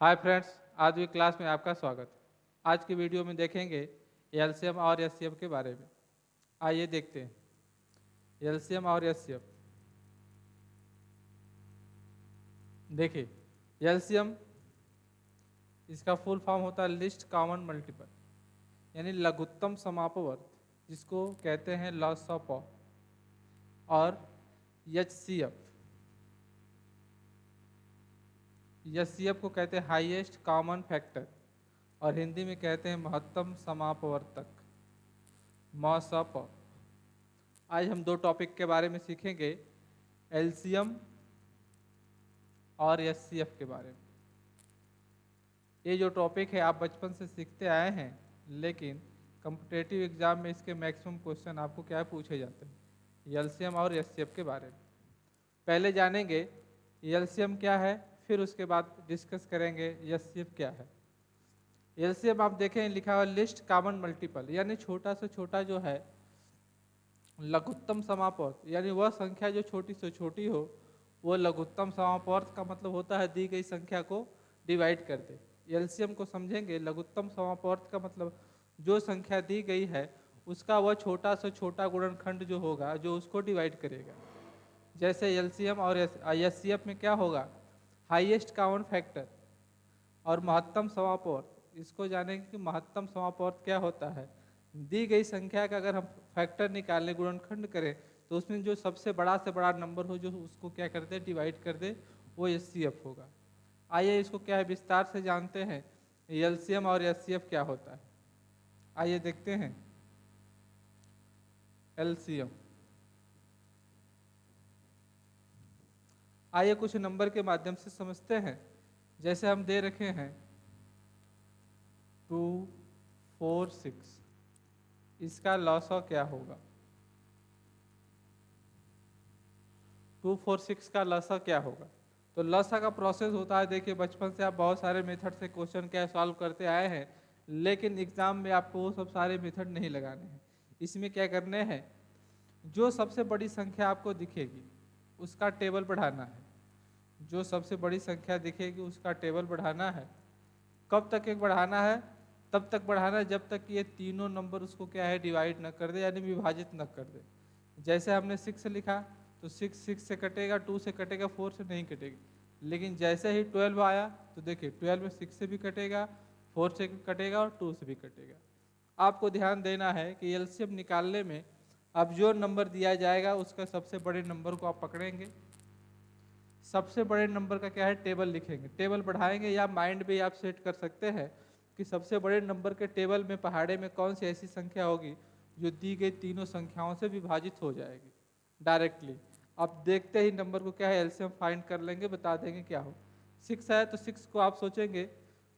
Hi friends, आज की class में आपका स्वागत है। आज की वीडियो में देखेंगे एलसीएम और एचसीएफ के बारे में। आइए देखते हैं एलसीएम और एचसीएफ। देखिए, एलसीएम इसका फुल फॉर्म होता है लिस्ट कॉमन मल्टीपल, यानी लघुत्तम समापवर्त, जिसको कहते हैं लॉस ऑफ और एचसीएफ एचसीएफ को कहते हैं हाईएस्ट कॉमन फैक्टर और हिंदी में कहते हैं महत्तम समापवर्तक, मॉस ऑफ। आज हम दो टॉपिक के बारे में सीखेंगे, एलसीएम और एचसीएफ के बारे में। ये जो टॉपिक है आप बचपन से सीखते आए हैं, लेकिन कॉम्पिटिटिव एग्जाम में इसके मैक्सिमम क्वेश्चन आपको क्या पूछे जाते हैं, एलसीएम और एचसीएफ के बारे में। पहले जानेंगे एलसीएम क्या है, फिर उसके बाद डिस्कस करेंगे एचसीएफ क्या है। एलसीएम आप देखें लिखा हुआ लिस्ट कॉमन मल्टीपल, यानी छोटा से छोटा जो है लघुत्तम समापवर्त, यानी वह संख्या जो छोटी से छोटी हो वो लघुत्तम समापवर्त का मतलब होता है दी गई संख्या को डिवाइड कर दे। एलसीएम को समझेंगे, लघुत्तम समापवर्त का मतलब जो संख्या दी गई है उसका वह छोटा से छोटा गुणनखंड जो होगा जो उसको डिवाइड करेगा। जैसे एलसीएम और एचसीएफ में क्या होगा, हाईएस्ट कॉमन फैक्टर और महत्तम समापवर्त। इसको जानेंगे कि महत्तम समापवर्त क्या होता है। दी गई संख्या का अगर हम फैक्टर निकालने, गुणनखंड करें, तो उसमें जो सबसे बड़ा से बड़ा नंबर हो जो उसको क्या कर दे, डिवाइड कर दे, वो एचसीएफ होगा। आइए इसको क्या है विस्तार से जानते हैं, एलसीएम और एचसीएफ क्या होता है। आइए देखते हैं एलसीएम। आइए कुछ नंबर के माध्यम से समझते हैं। जैसे हम दे रखे हैं 2, 4, 6, इसका लॉसा क्या होगा। 2, 4, 6 का लॉसा क्या होगा। तो लॉसा का प्रोसेस होता है, देखिए बचपन से आप बहुत सारे मेथड से क्वेश्चन क्या सॉल्व करते आए हैं, लेकिन एग्जाम में आपको वो सब सारे मेथड नहीं लगाने हैं। इसमें क्या करने हैं, जो सबसे बड़ी संख्या आपको दिखेगी उसका टेबल बढ़ाना है। जो सबसे बड़ी संख्या दिखेगी उसका टेबल बढ़ाना है। कब तक एक बढ़ाना है, तब तक बढ़ाना है जब तक ये तीनों नंबर उसको क्या है डिवाइड न कर दे, यानी विभाजित न कर दे। जैसे हमने 6 लिखा तो 6 से कटेगा, 2 से कटेगा, 4 से नहीं कटेगी। लेकिन जैसे ही 12 आया तो देखिए 12 में 6 से भी कटेगा, 4 से कटेगा और 2 से भी कटेगा। आपको ध्यान देना है कि एलसीएम निकालने में अब जो नंबर दिया जाएगा उसका सबसे बड़े नंबर को आप पकड़ेंगे, सबसे बड़े नंबर का क्या है टेबल लिखेंगे, टेबल बढ़ाएंगे, या माइंड में आप सेट कर सकते हैं कि सबसे बड़े नंबर के टेबल में पहाड़े में कौन सी ऐसी संख्या होगी जो दी गई तीनों संख्याओं से विभाजित हो जाएगी डायरेक्टली। अब देखते ही नंबर को क्या है एलसीएम फाइंड कर लेंगे, बता देंगे क्या हो। 6 है तो 6 को आप सोचेंगे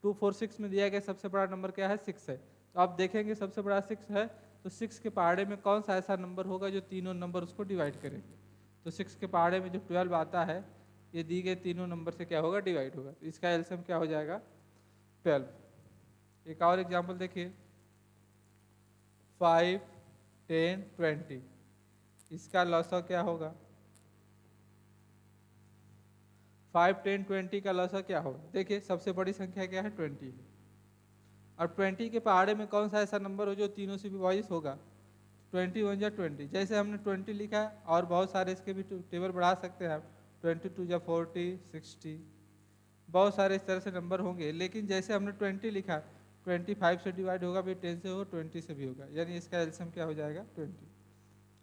2, 4, 6 में दिया गया सबसे बड़ा नंबर क्या है, 6 है। तो आप देखेंगे सबसे बड़ा 6 है, तो 6 के पहाड़े में कौन सा ऐसा नंबर होगा जो तीनों नंबर उसको डिवाइड करेंगे। तो 6 के पहाड़े में जो 12 आता है ये दी गए तीनों नंबर से क्या होगा, डिवाइड होगा। तो इसका एलसीएम क्या हो जाएगा, 12। एक और एग्जांपल देखिए 5, 10, 20, इसका लॉसा क्या होगा। 5, 10, 20 का लॉसा क्या होगा, देखिए सबसे बड़ी संख्या क्या है, 20 है। और 20 के पहाड़े में कौन सा ऐसा नंबर हो जो तीनों से विभाजित होगा, 21 या 20। जैसे हमने 20 लिखा है और बहुत सारे इसके भी टेबल बढ़ा सकते हैं आप, 22 या 40, 60, बहुत सारे इस तरह से नंबर होंगे। लेकिन जैसे हमने 20 लिखा, 25 से डिवाइड होगा भी, 10 से हो, 20 से भी होगा, यानी इसका एलसीएम क्या हो जाएगा, 20।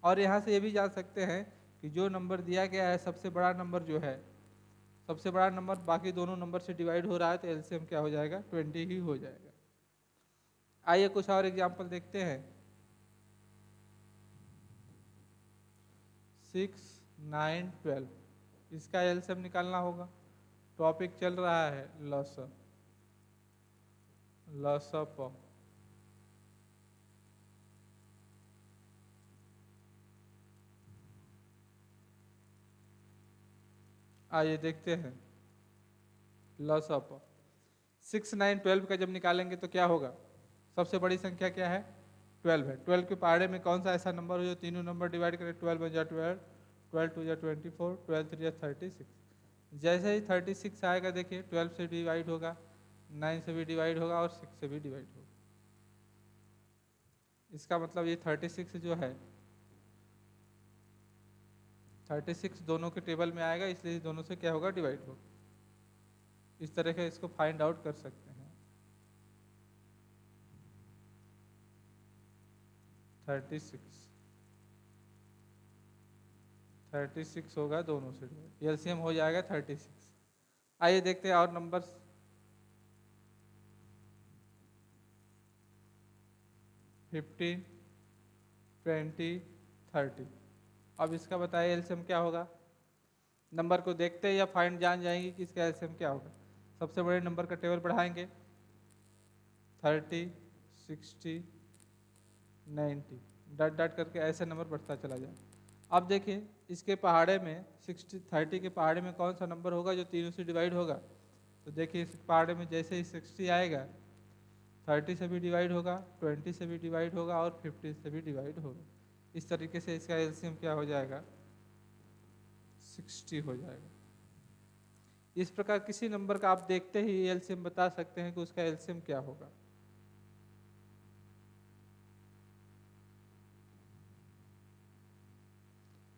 और यहाँ से ये भी जान सकते हैं कि जो नंबर दिया गया है सबसे बड़ा नंबर जो है, सबसे बड़ा नंबर बाकी दोनों नंबर से डिवाइड हो रहा है, तो एलसीएम क्या हो जाएगा, 20 ही हो जाएगा। आइए कुछ और एग्जाम्पल देखते हैं। 6, 9, 12, इसका एलसीएम निकालना होगा। टॉपिक चल रहा है लॉस ऑफ। आइए देखते हैं लॉस ऑफ 6, 9, 12 का जब निकालेंगे तो क्या होगा, सबसे बड़ी संख्या क्या है, 12 है। 12 के पहाड़े में कौन सा ऐसा नंबर हो जो तीनों नंबर डिवाइड करे, 12 1 जा 12, 12 2 जा 24, 12 3 जा 36। जैसे ही 36 आएगा देखिए 12 से डिवाइड होगा, 9 से भी डिवाइड होगा और 6 से भी डिवाइड होगा। इसका मतलब ये 36 जो है 36 दोनों के टेबल में आएगा, इसलिए दोनों से क्या होगा, डिवाइड होगा। इस तरह से इसको फाइंड आउट कर सकते हैं। 36 होगा दोनों से डिवाइड, एलसीएम हो जाएगा 36। आइए देखते हैं और नंबर्स। 15, 20, 30। अब इसका बताइए एलसीएम क्या होगा। नंबर को देखते या फाइंड जान जाएंगे कि इसका एलसीएम क्या होगा। सबसे बड़े नंबर का टेबल बढ़ाएंगे, 30, 60, 90, डट डट करके ऐसे नंबर बढ़ता चला जाए। अब देखिए इसके पहाड़े में 30 के पहाड़े में कौन सा नंबर होगा जो तीनों से डिवाइड होगा। तो देखिए इस पहाड़े में जैसे ही 60 आएगा 30 से भी डिवाइड होगा, 20 से भी डिवाइड होगा और 15 से भी डिवाइड होगा। इस तरीके से इसका एलसीएम क्या हो जाएगा, 60 हो जाएगा। इस प्रकार किसी नंबर का आप देखते ही एलसीएम बता सकते हैं कि उसका एलसीएम क्या होगा।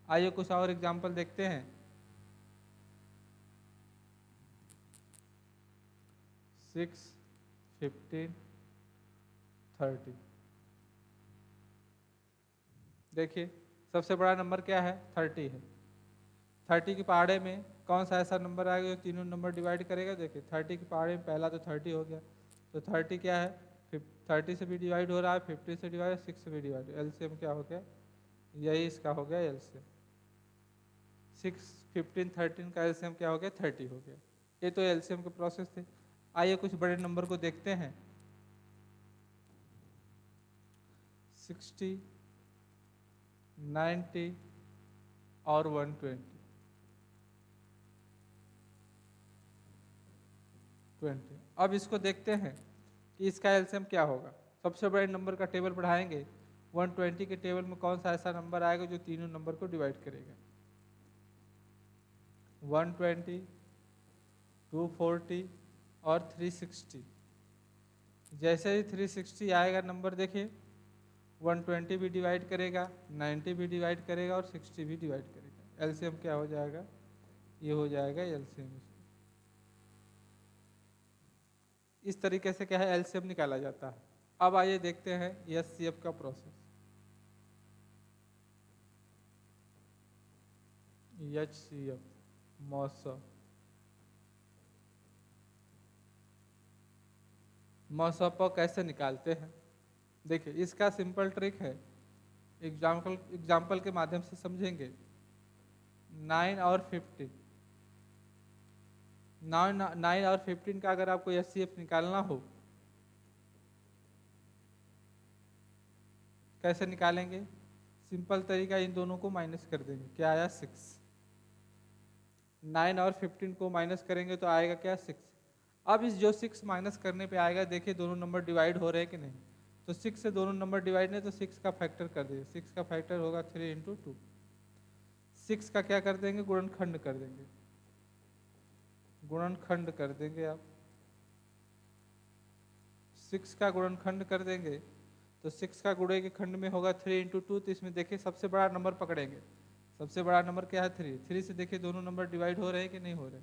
आइए कुछ और एग्जाम्पल देखते हैं। 6, 15, 30। देखिए सबसे बड़ा नंबर क्या है, 30 है। 30 के पहाड़े में कौन सा ऐसा नंबर आएगा जो तीनों नंबर डिवाइड करेगा। देखिए 30 के पहाड़े में पहला तो 30 हो गया, तो 30 क्या है, 30 से भी डिवाइड हो रहा है, 50 से डिवाइड, 6 से भी डिवाइड। एलसीएम क्या हो गया, यही इसका हो गया एलसीएम। 6, 15, 13 का एलसीएम क्या हो गया, 30 हो गया। ये तो एलसीएम के प्रोसेस थे। आइए कुछ बड़े नंबर को देखते हैं। 60, 90 और 120। अब इसको देखते हैं कि इसका एलसीएम क्या होगा। सबसे बड़े नंबर का टेबल बढ़ाएंगे, 120 के टेबल में कौन सा ऐसा नंबर आएगा जो तीनों नंबर को डिवाइड करेगा। 120, 240 और 360। जैसे ही 360 आएगा नंबर देखिए 120 भी डिवाइड करेगा, 90 भी डिवाइड करेगा और 60 भी डिवाइड करेगा। एलसीएम क्या हो जाएगा, ये हो जाएगा एलसीएम। इस तरीके से क्या है एलसीएम निकाला जाता है। अब आइए देखते हैं एचसीएफ का प्रोसेस। एचसीएफ मौसम को कैसे निकालते हैं। देखिए इसका सिंपल ट्रिक है, एग्जाम्पल के माध्यम से समझेंगे। 9 और 15, 9 और 15 का अगर आपको एचसीएफ निकालना हो, कैसे निकालेंगे। सिंपल तरीका, इन दोनों को माइनस कर देंगे, क्या आया 6। 9 और 15 को माइनस करेंगे तो आएगा क्या 6। अब इस जो 6 माइनस करने पे आएगा, देखिए दोनों नंबर डिवाइड हो रहे हैं कि नहीं। तो 6 से दोनों नंबर डिवाइड नहीं, तो 6 का फैक्टर कर देंगे। 6 का फैक्टर होगा 3 × 2। 6 का क्या कर देंगे, गुणनखंड कर देंगे। गुणनखंड कर देंगे आप, 6 का गुणनखंड कर देंगे तो 6 का गुणे के खंड में होगा 3 × 2। तो इसमें देखिए सबसे बड़ा नंबर पकड़ेंगे। सबसे बड़ा नंबर क्या है, 3। 3 से देखिए दोनों नंबर डिवाइड हो रहे हैं कि नहीं हो रहे।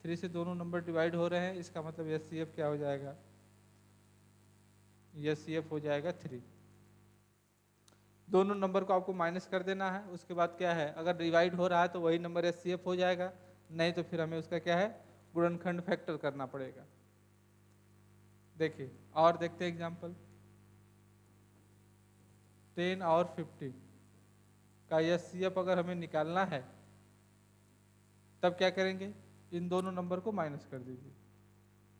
3 से दोनों नंबर डिवाइड हो रहे हैं, इसका मतलब एचसीएफ क्या हो जाएगा, एचसीएफ हो जाएगा 3। दोनों नंबर को आपको माइनस कर देना है। उसके बाद क्या है, अगर डिवाइड हो रहा है तो वही नंबर एचसीएफ हो जाएगा, नहीं तो फिर हमें उसका क्या है, गुणनखंड फैक्टर करना पड़ेगा। देखिए और देखते हैं एग्जाम्पल। 10 और 15 का एचसीएफ अगर हमें निकालना है तब क्या करेंगे, इन दोनों नंबर को माइनस कर दीजिए।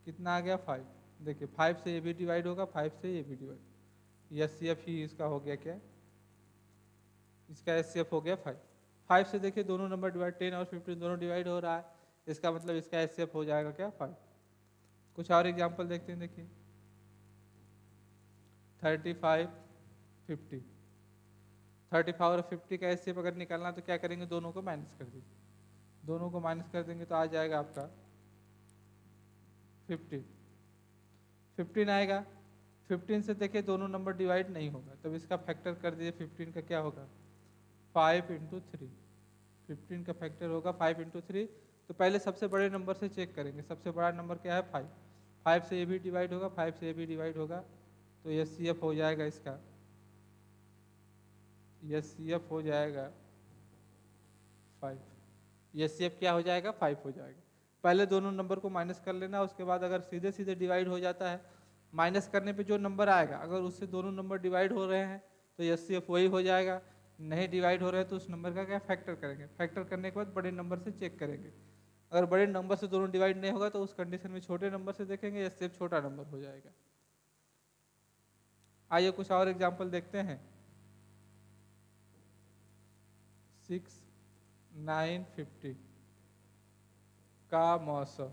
कितना आ गया, 5। देखिए 5 से ये भी डिवाइड होगा, 5 से ये भी डिवाइड। एचसीएफ ही इसका हो गया क्या, इसका एचसीएफ हो गया 5। 5 से देखिए दोनों नंबर डिवाइड, 10 और 15 दोनों डिवाइड हो रहा है, इसका मतलब इसका एचसीएफ हो जाएगा क्या, 5। कुछ और एग्जाम्पल देखते हैं। देखिए 35, 50। 35 और 50 का एचसीएफ अगर निकालना तो क्या करेंगे, दोनों को माइनस कर दीजिए। दोनों को माइनस कर देंगे तो आ जाएगा आपका 15। 15 आएगा। 15 से देखिए दोनों नंबर डिवाइड नहीं होगा, तब इसका फैक्टर कर दीजिए। 15 का क्या होगा 5 इंटू 3। 15 का फैक्टर होगा 5 इंटू 3। तो पहले सबसे बड़े नंबर से चेक करेंगे। सबसे बड़ा नंबर क्या है 5। 5 से ये भी डिवाइड होगा, 5 से ये भी डिवाइड होगा, तो एचसीएफ हो जाएगा इसका। एचसीएफ हो जाएगा 5। एचसीएफ क्या हो जाएगा 5 हो जाएगा। पहले दोनों नंबर को माइनस कर लेना, उसके बाद अगर सीधे सीधे डिवाइड हो जाता है, माइनस करने पे जो नंबर आएगा अगर उससे दोनों नंबर डिवाइड हो रहे हैं तो एचसीएफ वही हो जाएगा। नहीं डिवाइड हो रहे हैं तो उस नंबर का क्या फैक्टर करेंगे। फैक्टर करने के बाद बड़े नंबर से चेक करेंगे। अगर बड़े नंबर से दोनों डिवाइड नहीं होगा तो उस कंडीशन में छोटे नंबर से देखेंगे, एचसीएफ छोटा नंबर हो जाएगा। आइए कुछ और एग्जाम्पल देखते हैं। 6, 9, 50 का मौसम,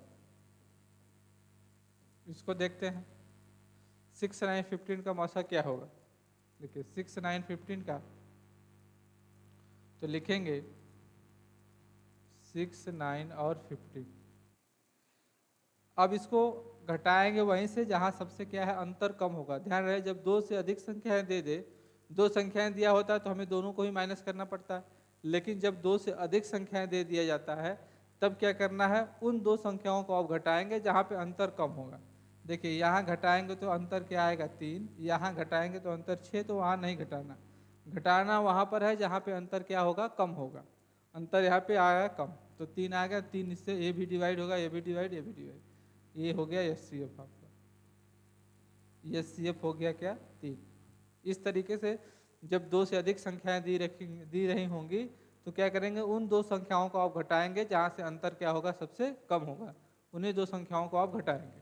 इसको देखते हैं। 6, 9, 15 का मौसम क्या होगा। देखिए 6, 9, 15 का तो लिखेंगे 6, 9 और 50। अब इसको घटाएंगे वहीं से जहां सबसे क्या है अंतर कम होगा। ध्यान रहे जब दो से अधिक संख्याएं दे दे, दो संख्याएं दिया होता है तो हमें दोनों को ही माइनस करना पड़ता है, लेकिन जब दो से अधिक संख्याएं दे दिया जाता है तब क्या करना है, उन दो संख्याओं को आप घटाएंगे जहां पे अंतर कम होगा। देखिए यहाँ घटाएंगे तो अंतर क्या आएगा 3, यहाँ घटाएंगे तो अंतर 6, तो वहाँ नहीं घटाना। घटाना वहाँ पर है जहाँ पे अंतर क्या होगा कम होगा। अंतर यहाँ पे आएगा कम, तो 3 आ गया। 3 इससे ये भी डिवाइड होगा, ये भी डिवाइड, ये भी डिवाइड, ये हो गया एचसीएफ आपका। एचसीएफ हो गया क्या 3। इस तरीके से जब दो से अधिक संख्याएं दी रही होंगी तो क्या करेंगे, उन दो संख्याओं को आप घटाएंगे जहां से अंतर क्या होगा सबसे कम होगा, उन्हीं दो संख्याओं को आप घटाएंगे।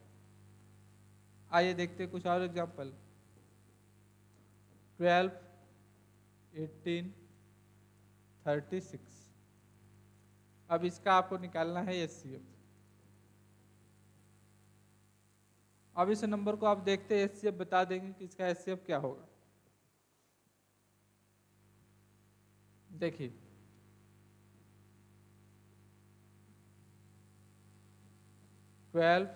आइए देखते हैं कुछ और एग्जाम्पल। 12, 18, 36। अब इसका आपको निकालना है एचसीएफ। अब इस नंबर को आप देखते हैं एचसीएफ बता देंगे कि इसका एचसीएफ क्या होगा। देखिए 12,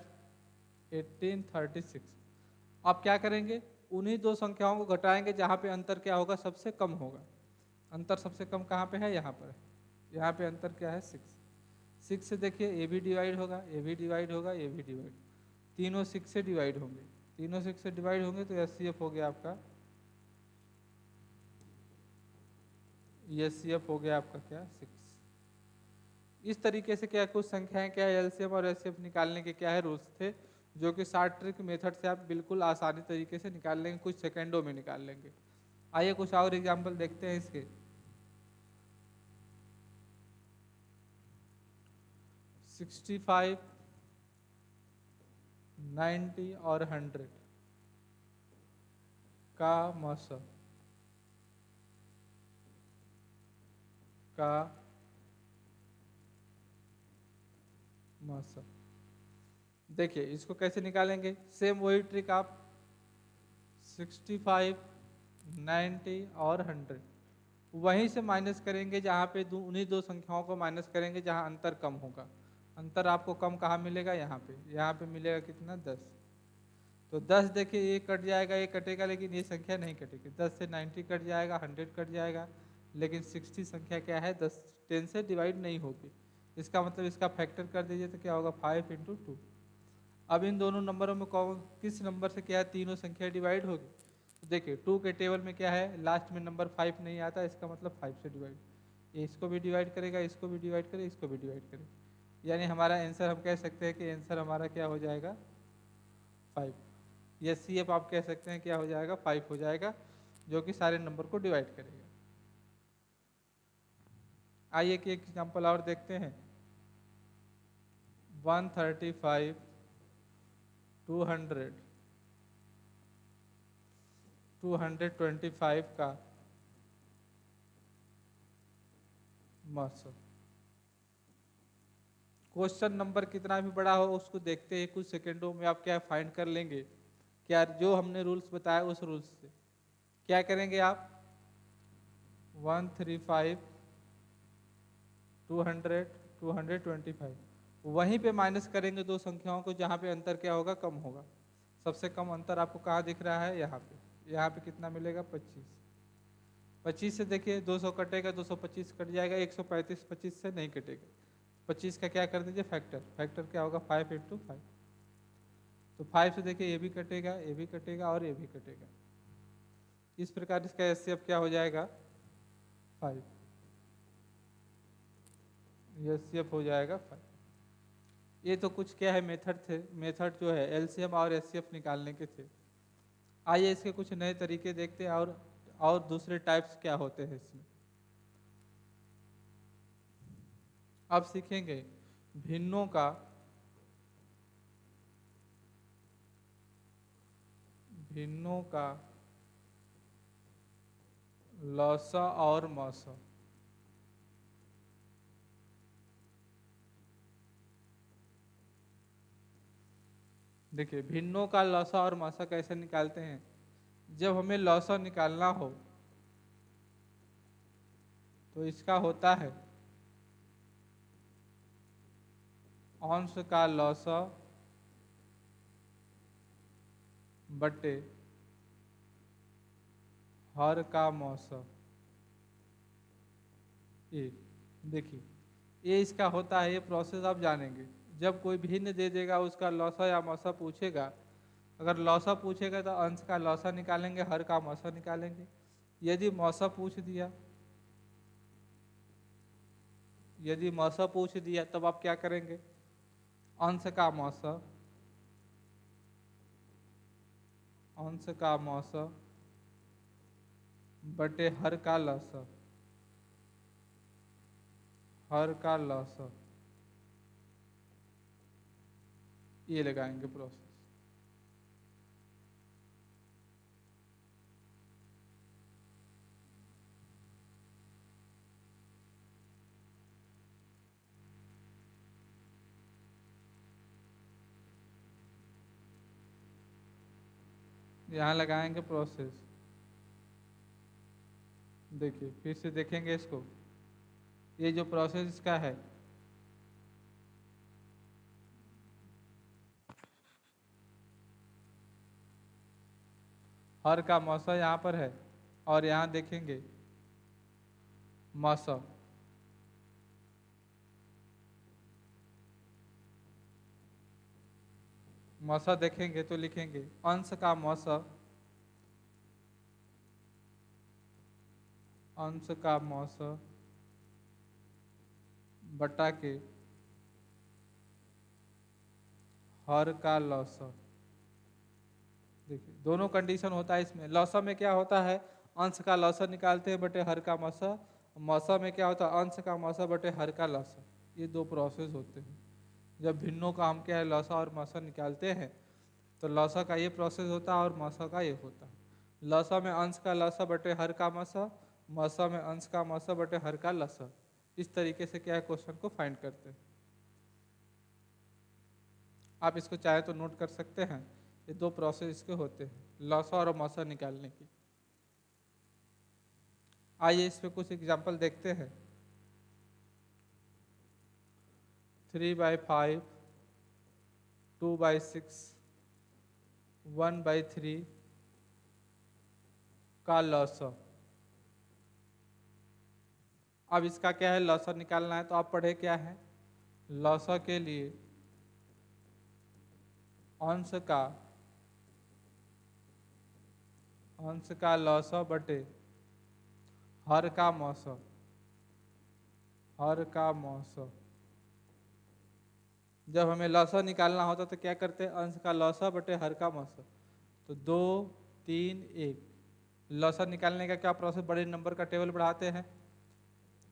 18, 36। आप क्या करेंगे, उन्हीं दो संख्याओं को घटाएंगे जहां पे अंतर क्या होगा सबसे कम होगा। अंतर सबसे कम कहाँ पे है, यहाँ पर है। यहाँ पे अंतर क्या है 6। 6 से देखिए ये भी डिवाइड होगा, ये भी डिवाइड होगा, ये भी डिवाइड, तीनों 6 से डिवाइड होंगे। तीनों 6 से डिवाइड होंगे तो एचसीएफ हो गया आपका, एचसीएफ हो गया आपका क्या 6। इस तरीके से क्या कुछ संख्याएं क्या है एलसीएम और एचसीएफ निकालने के क्या है रूल्स थे, जो कि शॉर्ट ट्रिक मेथड से आप बिल्कुल आसानी तरीके से निकाल लेंगे, कुछ सेकेंडों में निकाल लेंगे। आइए कुछ और एग्जाम्पल देखते हैं इसके। 65, 90 और 100 का मौसम देखिए इसको कैसे निकालेंगे, सेम वही ट्रिक आप 65, 90 और 100 वहीं से माइनस करेंगे जहाँ पे उन्हीं दो संख्याओं को माइनस करेंगे जहाँ अंतर कम होगा। अंतर आपको कम कहाँ मिलेगा, यहाँ पे मिलेगा कितना 10। तो 10 देखिए ये कट जाएगा, ये कटेगा, लेकिन ये संख्या नहीं कटेगी। 10 से 90 कट जाएगा, 100 कट जाएगा, लेकिन 60 संख्या क्या है 10 से डिवाइड नहीं होगी। इसका मतलब इसका फैक्टर कर दीजिए तो क्या होगा 5 इंटू 2। अब इन दोनों नंबरों में कौन किस नंबर से क्या है तीनों संख्या डिवाइड होगी। तो देखिए 2 के टेबल में क्या है लास्ट में नंबर 5 नहीं आता, इसका मतलब 5 से डिवाइड, ये इसको भी डिवाइड करेगा, इसको भी डिवाइड करेगा, इसको भी डिवाइड करेगा, यानी हमारा आंसर हम कह सकते हैं कि आंसर हमारा क्या हो जाएगा 5। ये सीएफ आप कह सकते हैं क्या हो जाएगा 5 हो जाएगा, जो कि सारे नंबर को डिवाइड करेगा। आइए कि एक एग्जाम्पल और देखते हैं। 135, 200, 225 का मौसम। क्वेश्चन नंबर कितना भी बड़ा हो उसको देखते ही कुछ सेकेंडों में आप क्या फाइंड कर लेंगे, क्या जो हमने रूल्स बताया उस रूल्स से। क्या करेंगे आप 135, 200, 225। वहीं पे माइनस करेंगे दो संख्याओं को जहाँ पे अंतर क्या होगा, कम होगा। सबसे कम अंतर आपको कहाँ दिख रहा है, यहाँ पे कितना मिलेगा, 25। 25 से देखिए 200 कटेगा, 225 कट जाएगा, 135 25 से नहीं कटेगा। 25 का क्या कर दीजिए फैक्टर, फैक्टर क्या होगा 5 × 5। तो 5 से देखिए ये भी कटेगा, ये भी कटेगा और ये भी कटेगा। इस प्रकार इसका एचसीएफ क्या हो जाएगा 5, एचसीएफ हो जाएगा 5। ये तो कुछ क्या है मेथड थे, मेथड जो है एलसीएम और एचसीएफ निकालने के थे। आइए इसके कुछ नए तरीके देखते हैं और दूसरे टाइप्स क्या होते हैं इसमें। अब सीखेंगे भिन्नों का लसा और मसा। देखिए भिन्नों का लसा और मसा कैसे निकालते हैं। जब हमें लसा निकालना हो तो इसका होता है अंश का लसा बटे हर का मौसा। ये देखिए ये इसका होता है, ये प्रोसेस आप जानेंगे। जब कोई भिन्न दे देगा उसका लौसा या मौसा पूछेगा, अगर लौसा पूछेगा तो अंश का लौसा निकालेंगे, हर का मौसा निकालेंगे। यदि मौसा पूछ दिया तब आप क्या करेंगे, अंश का मौसा बटे हर का लौसा, ये लगाएंगे प्रोसेस। यहाँ लगाएंगे प्रोसेस। देखिए फिर से देखेंगे इसको, ये जो प्रोसेस इसका है हर का मौसा यहाँ पर है और यहाँ देखेंगे मौसा। मौसा देखेंगे तो लिखेंगे अंश का मौसा बटा के हर का लौसा। देखिए दोनों कंडीशन होता है इसमें। लौसा में क्या होता है, अंश का लौसा निकालते हैं बटे हर का मौसा। मौसा में क्या होता है, अंश का मौसा बटे हर का लौसा। ये दो प्रोसेस होते हैं। जब भिन्नों का हम क्या है लौसा और मौसा निकालते हैं तो लौसा का ये प्रोसेस होता है और मौसा का ये होता है। लौसा में अंश का लौसा बटे हर का मौसा, मौसा में अंश का मौसा बटे हर का लौसा। इस तरीके से क्या है क्वेश्चन को फाइंड करते हैं। आप इसको चाहे तो नोट कर सकते हैं। ये दो प्रोसेस इसके होते हैं लौसा और मौसा निकालने की। आइए इस पे कुछ एग्जांपल देखते हैं। 3/5, 2/6, 1/3 का लौसा। अब इसका क्या है, लौसा निकालना है। तो आप पढ़े क्या है, लौसा के लिए अंश का लौसा बटे हर का मौसा। जब हमें लौसा निकालना होता तो क्या करते हैं, अंश का लौसा बटे हर का मौसा। तो 2 3 1। लौसा निकालने का क्या प्रोसेस, बड़े नंबर का टेबल बढ़ाते हैं। तो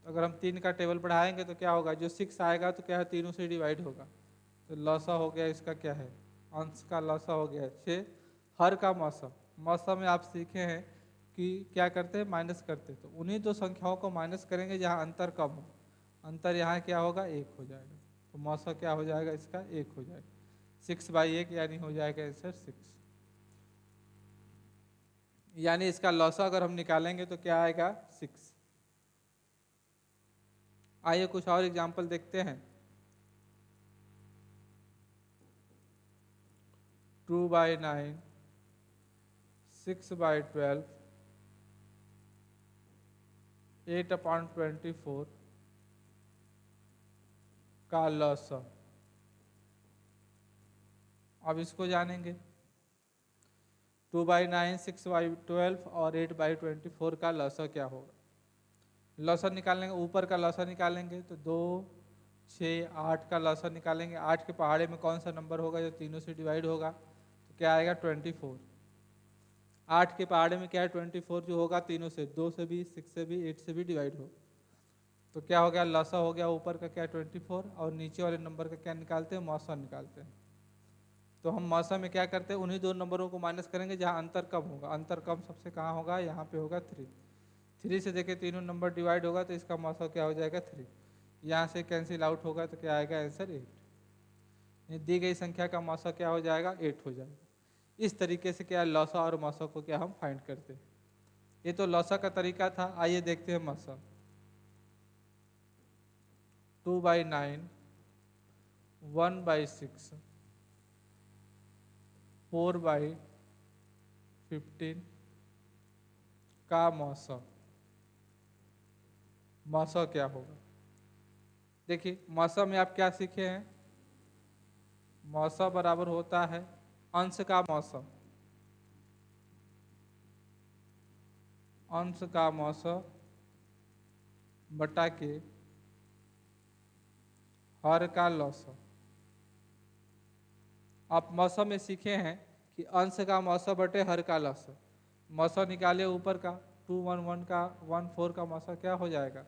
अगर हम 3 का टेबल बढ़ाएंगे तो क्या होगा, जो 6 आएगा तो क्या है तीनों से डिवाइड होगा। तो लौसा हो गया इसका क्या है, अंश का लौसा हो गया 6। हर का मौसा में आप सीखे हैं कि क्या करते हैं, माइनस करते। तो उन्हीं दो संख्याओं को माइनस करेंगे जहाँ अंतर कम हो। अंतर यहाँ क्या होगा, 1 हो जाएगा। तो मौसा क्या हो जाएगा इसका, 1 हो जाएगा। 6/1 यानी हो जाएगा आंसर 6। यानी इसका लौसा अगर हम निकालेंगे तो क्या आएगा 6। आइए कुछ और एग्जाम्पल देखते हैं। 2/9, 6/12, 8/24 का लसा। अब इसको जानेंगे। 2/9, 6/12 और 8/24 का लसा क्या होगा। लसा निकालने का, ऊपर का लसा निकालेंगे तो 2, 6, 8 का लसा निकालेंगे। 8 के पहाड़े में कौन सा नंबर होगा जो तीनों से डिवाइड होगा, तो क्या आएगा 24। 8 के पहाड़े में क्या है 24 जो होगा तीनों से, 2 से भी, 6 से भी, 8 से भी डिवाइड हो, तो क्या हो गया लसा हो गया ऊपर का क्या 24, और नीचे वाले नंबर का क्या निकालते हैं, मौसा निकालते हैं। तो हम मौसा में क्या करते हैं, उन्हीं दो नंबरों को माइनस करेंगे जहाँ अंतर कम होगा। अंतर कम सबसे कहाँ होगा, यहाँ पे होगा 3। 3 से देखे तीनों नंबर डिवाइड होगा तो इसका मौसा क्या हो जाएगा 3। यहाँ से कैंसिल आउट होगा तो क्या आएगा आंसर 8। दी गई संख्या का मौसा क्या हो जाएगा 8 हो जाएगा। इस तरीके से क्या लौसा और मौसा को क्या हम फाइंड करते हैं। ये तो लौसा का तरीका था। आइए देखते हैं मौसा। 2/9, 1/6, 4/15 का मौसा। मौसा क्या होगा, देखिए मौसा में आप क्या सीखे हैं, मौसा बराबर होता है अंश का मौसा। अंश का मौसा बटा के हर का लौसा। आप मौसा में सीखे हैं कि अंश का मौसा बटे हर का लौसा। मौसा निकाले ऊपर का 211 का 14 का मौसा क्या हो जाएगा,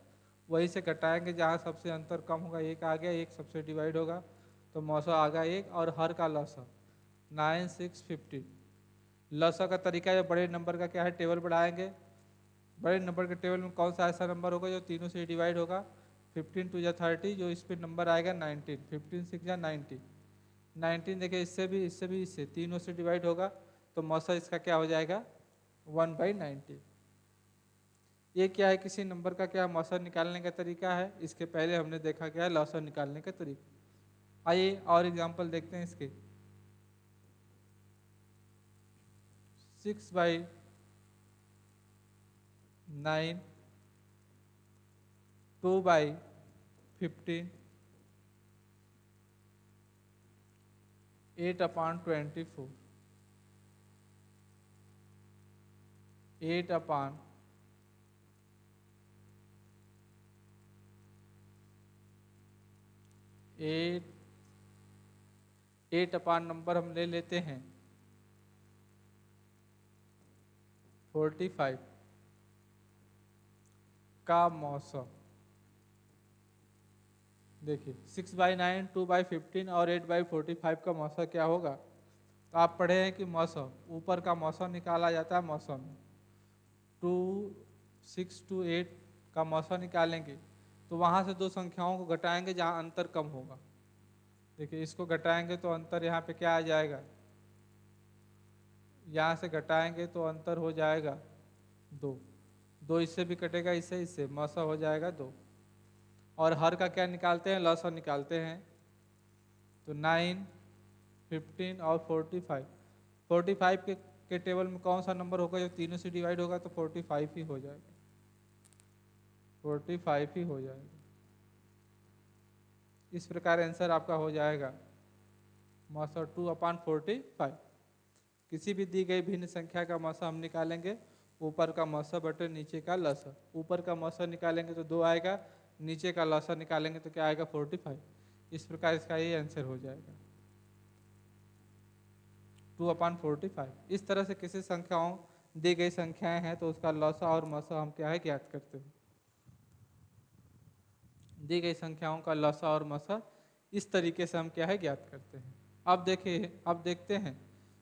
वही से घटाएंगे जहाँ सबसे अंतर कम होगा, एक आ गया, एक सबसे डिवाइड होगा तो मौसा आ गया 1, और हर का लौसा 9, 6, 15। लौसा का तरीका है बड़े नंबर का क्या है, टेबल बढ़ाएंगे। बड़े नंबर के टेबल में कौन सा ऐसा नंबर होगा जो तीनों से डिवाइड होगा, 15 2 30, जो इस पर नंबर आएगा 19, 15 6 90, 19 देखिए इससे भी इससे भी इससे तीनों से डिवाइड होगा तो मौसा इसका क्या हो जाएगा 1/90। ये क्या है, किसी नंबर का क्या मौसा निकालने का तरीका है। इसके पहले हमने देखा क्या है लौसा निकालने का तरीका। आइए और एग्जांपल देखते हैं इसके। 6/9, 2/15, 8/24, 8/8 नंबर हम ले लेते हैं 45 का मौसा। देखिए 6/9, 2/15 और 8/45 का मौसा क्या होगा, तो आप पढ़े हैं कि मौसा ऊपर का मौसा निकाला जाता है। मौसा में 2, 6 to 8 का मौसा निकालेंगे तो वहाँ से दो संख्याओं को घटाएंगे जहाँ अंतर कम होगा। देखिए इसको घटाएंगे तो अंतर यहाँ पे क्या आ जाएगा, यहाँ से घटाएंगे तो अंतर हो जाएगा 2, 2 इससे भी कटेगा, इससे इससे मौसा हो जाएगा 2। और हर का क्या निकालते हैं, लौसा निकालते हैं तो 9, 15 और 45। 45 के टेबल में कौन सा नंबर होगा जो तीनों से डिवाइड होगा, तो 45 ही हो जाएगा, 45 ही हो जाएगा। इस प्रकार आंसर आपका हो जाएगा मौसा 2/45। किसी भी दी गई भिन्न संख्या का मौसा हम निकालेंगे, ऊपर का मौसा बटे नीचे का लसा। ऊपर का मौसा निकालेंगे तो 2 आएगा, नीचे का लसा निकालेंगे तो क्या आएगा 45। इस प्रकार इसका ये आंसर हो जाएगा 2/45। इस तरह से किसी संख्याओं दी गई संख्याएं हैं तो उसका लौसा और मौसा हम क्या है ज्ञात करते हैं। दी गई संख्याओं का लौसा और मौसा इस तरीके से हम क्या है ज्ञात करते हैं। अब देखिए, अब देखते हैं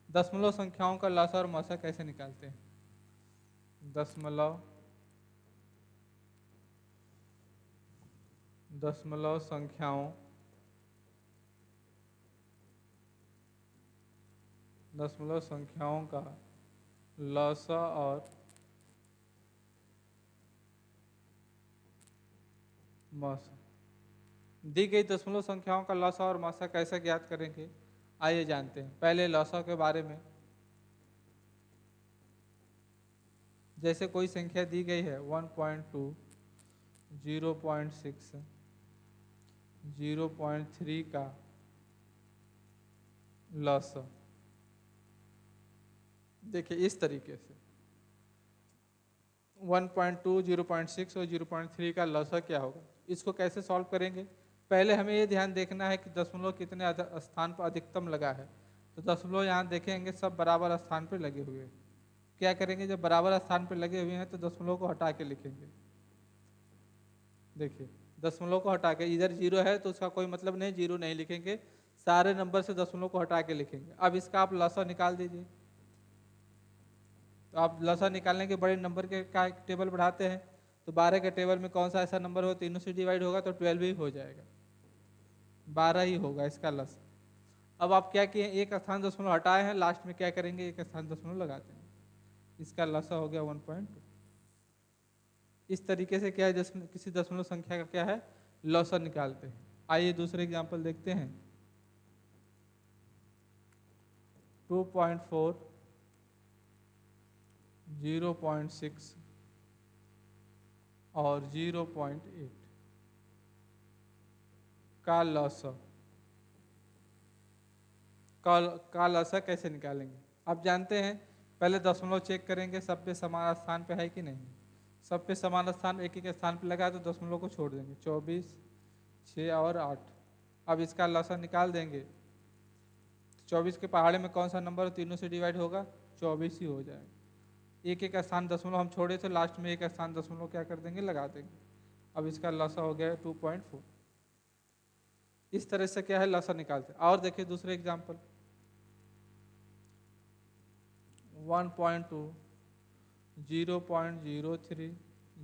दशमलव संख्याओं का लौसा और मौसा कैसे निकालते हैं। दशमलव संख्याओं का लौसा और मौसा। दी गई दशमलव संख्याओं का लसा और मासा कैसे ज्ञात करेंगे, आइए जानते हैं। पहले लसा के बारे में, जैसे कोई संख्या दी गई है 1.2, 0.6, 0.3 का लसा, देखिए इस तरीके से 1.2, 0.6 और 0.3 का लसा क्या होगा, इसको कैसे सॉल्व करेंगे। पहले हमें ये ध्यान देखना है कि दशमलव कितने स्थान पर अधिकतम लगा है। तो दशमलव यहाँ देखेंगे सब बराबर स्थान पर लगे हुए हैं। क्या करेंगे, जब बराबर स्थान पर लगे हुए हैं तो दशमलव को हटा के लिखेंगे। देखिए दशमलव को हटा के, इधर 0 है तो उसका कोई मतलब नहीं, 0 नहीं लिखेंगे, सारे नंबर से दशमलव को हटा के लिखेंगे। अब इसका आप लसा निकाल दीजिए। तो आप लसा निकालने के बड़े नंबर के का टेबल बढ़ाते हैं, तो 12 के टेबल में कौन सा ऐसा नंबर हो तीनों से डिवाइड होगा तो 12 ही हो जाएगा, 12 ही होगा इसका लसा। अब आप क्या किए, एक स्थान दशमलव हटाए हैं, लास्ट में क्या करेंगे, एक स्थान दशमलव लगाते हैं, इसका लसा हो गया 1.2। इस तरीके से क्या है, किसी दशमलव संख्या का क्या है लसा निकालते हैं। आइए दूसरे एग्जाम्पल देखते हैं। 2.4, 0.6 और 0.8 का लसा, का लसा कैसे निकालेंगे। आप जानते हैं पहले दशमलव चेक करेंगे सब पे समान स्थान पे है कि नहीं। सब पे समान स्थान एक एक स्थान पे लगा तो दशमलव को छोड़ देंगे, 24, 6 और 8। अब इसका लसा निकाल देंगे। 24 के पहाड़े में कौन सा नंबर तीनों से डिवाइड होगा, 24 ही हो जाएगा। एक एक स्थान दशमलव हम छोड़े थे, लास्ट में एक स्थान दशमलव क्या कर देंगे, लगा देंगे। अब इसका लसा हो गया 2.4। इस तरह से क्या है लसा निकालते हैं। और देखिए दूसरे एग्जाम्पल 1.2, 0.03,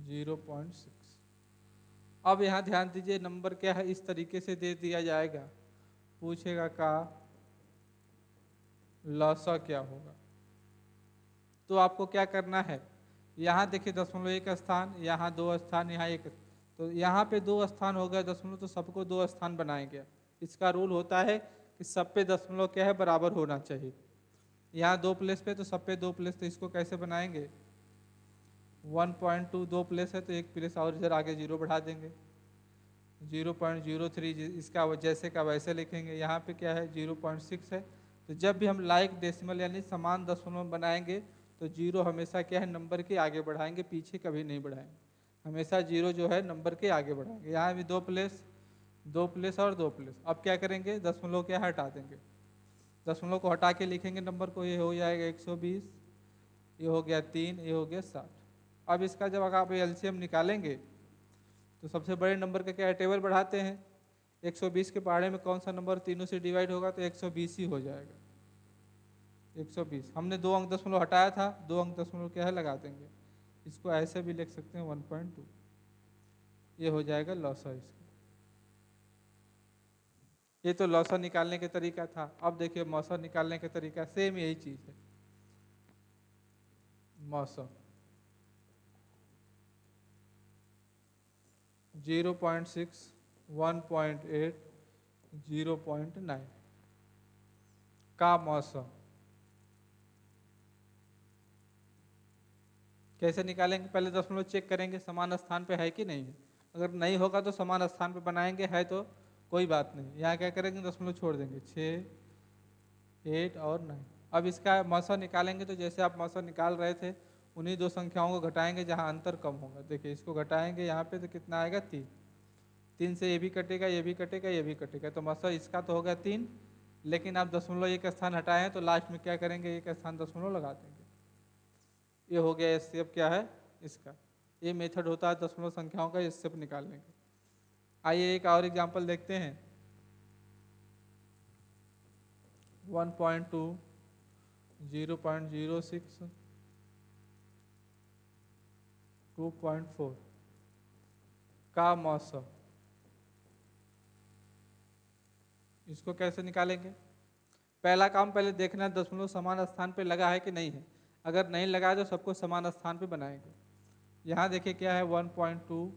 0.6। अब यहाँ ध्यान दीजिए नंबर क्या है इस तरीके से दे दिया जाएगा, पूछेगा का लसा क्या होगा। तो आपको क्या करना है, यहाँ देखिए दशमलव एक स्थान, यहाँ 2 स्थान, यहाँ 1, तो यहाँ पे 2 स्थान हो गया दशमलव, तो सबको 2 स्थान बनाएंगे। इसका रूल होता है कि सब पे दशमलव क्या है बराबर होना चाहिए। यहाँ 2 प्लेस पे तो सब पे 2 प्लेस, तो इसको कैसे बनाएंगे, 1.2 2 प्लेस है तो 1 प्लेस और इधर आगे 0 बढ़ा देंगे, 0.03 इसका जैसे का वैसे लिखेंगे। यहाँ पे क्या है 0.6 है, तो जब भी हम लाइक डेसिमल यानी समान दशमलव बनाएंगे तो 0 हमेशा क्या है नंबर के आगे बढ़ाएंगे, पीछे कभी नहीं बढ़ाएंगे, हमेशा 0 जो है नंबर के आगे बढ़ाएंगे। यहाँ भी 2 प्लेस, 2 प्लेस और 2 प्लेस। अब क्या करेंगे, दशमलव क्या हटा देंगे, दशमलव को हटा के लिखेंगे नंबर को, ये हो जाएगा 120, ये हो गया 3, ये हो गया 60। अब इसका जब आप एलसीएम निकालेंगे तो सबसे बड़े नंबर का क्या टेबल बढ़ाते हैं, 120 के पहाड़े में कौन सा नंबर तीनों से डिवाइड होगा तो 120 ही हो जाएगा, 120। हमने 2 अंक दशमलव हटाया था, 2 अंक दशमलव क्या है लगा देंगे। इसको ऐसे भी लिख सकते हैं 1.2, ये हो जाएगा लसा इसका। ये तो लसा निकालने के तरीका था। अब देखिए मौसा निकालने के तरीका सेम यही चीज है। मौसा 0.6, 1.8, 0.9 का मौसा कैसे निकालेंगे, पहले दशमलव चेक करेंगे समान स्थान पे है कि नहीं है। अगर नहीं होगा तो समान स्थान पे बनाएंगे, है तो कोई बात नहीं। यहाँ क्या करेंगे दशमलव छोड़ देंगे, 6, 8 और 9। अब इसका मौसा निकालेंगे तो जैसे आप मौसा निकाल रहे थे उन्हीं 2 संख्याओं को घटाएंगे जहाँ अंतर कम होगा। देखिए इसको घटाएंगे यहाँ पे तो कितना आएगा 3, 3 से ये भी कटेगा, ये भी कटेगा, ये भी कटेगा, तो मौसा इसका तो होगा 3। लेकिन आप दशमलव एक स्थान हटाए हैं तो लास्ट में क्या करेंगे, एक स्थान दशमलव लगा देंगे। ये हो गया स्टेप क्या है इसका। ये मेथड होता है दशमलव संख्याओं का स्टेप निकालने का। आइए एक और एग्जांपल देखते हैं। 1.2, 0.06, 2.4 का मौसा, इसको कैसे निकालेंगे। पहला काम पहले देखना है दशमलव समान स्थान पे लगा है कि नहीं है। अगर नहीं लगा है तो सबको समान स्थान पे बनाएंगे। यहाँ देखिए क्या है 1.2,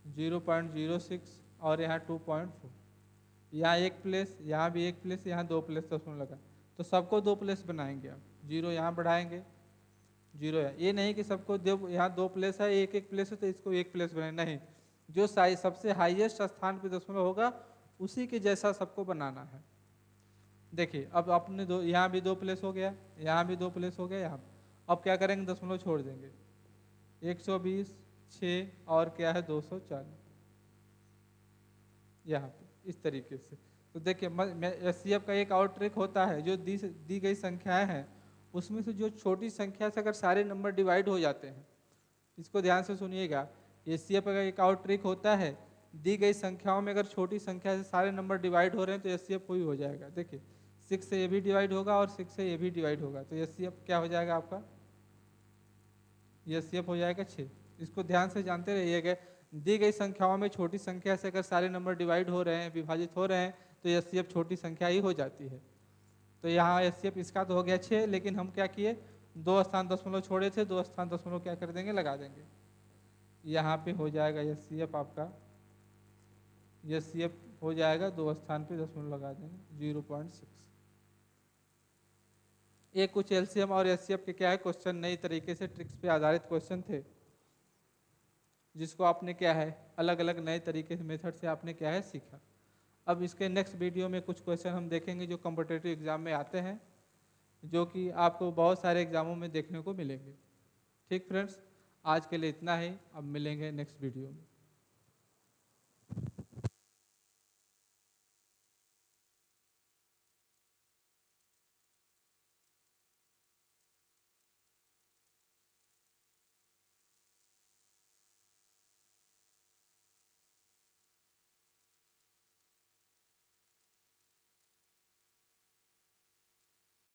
0.06 और यहाँ 2.4, यहाँ एक प्लेस, यहाँ भी एक प्लेस, यहाँ 2 प्लेस दशमलव लगा, तो सबको 2 प्लेस बनाएंगे आप। 0 यहाँ बढ़ाएंगे, 0 है, ये नहीं कि सबको जब यहाँ 2 प्लेस है, एक एक प्लेस है तो इसको 1 प्लेस बनाए, नहीं, जो सबसे हाईएस्ट स्थान पे दशमलव होगा उसी के जैसा सबको बनाना है। देखिए अब अपने यहाँ भी 2 प्लेस हो गया, यहाँ भी 2 प्लेस हो गया, यहाँ अब क्या करेंगे, दशमलव छोड़ देंगे, 120, 6 और क्या है 240 यहाँ पे इस तरीके से। तो देखिए SCF का एक और ट्रिक होता है, जो दी गई संख्याएं हैं उसमें से जो छोटी संख्या से अगर सारे नंबर डिवाइड हो जाते हैं, इसको ध्यान से सुनिएगा, SCF का एक और ट्रिक होता है, दी गई संख्याओं में अगर छोटी संख्या से सारे नंबर डिवाइड हो रहे हैं तो SCF कोई हो जाएगा। देखिए 6 से ये भी डिवाइड होगा और 6 से ये भी डिवाइड होगा, तो SCF क्या हो जाएगा आपका, SCF हो जाएगा 6। इसको ध्यान से जानते रहिएगा, दी गई संख्याओं में छोटी संख्या से अगर सारे नंबर डिवाइड हो रहे हैं, विभाजित हो रहे हैं, तो SCF छोटी संख्या ही हो जाती है। तो यहाँ SCF इसका तो हो गया 6, लेकिन हम क्या किए, 2 स्थान दशमलव छोड़े थे, 2 स्थान दशमलव क्या कर देंगे, लगा देंगे। यहाँ पे हो जाएगा SCF आपका, SCF हो जाएगा 2 स्थान पे दशमलव लगा देंगे 0.6। ये कुछ LCM और SCF के क्या है क्वेश्चन, नई तरीके से ट्रिक्स पे आधारित क्वेश्चन थे, जिसको आपने क्या है अलग अलग नए तरीके से मेथड से आपने क्या है सीखा। अब इसके नेक्स्ट वीडियो में कुछ क्वेश्चन हम देखेंगे जो कॉम्पिटिटिव एग्जाम में आते हैं, जो कि आपको बहुत सारे एग्जामों में देखने को मिलेंगे। ठीक फ्रेंड्स, आज के लिए इतना ही, अब मिलेंगे नेक्स्ट वीडियो में।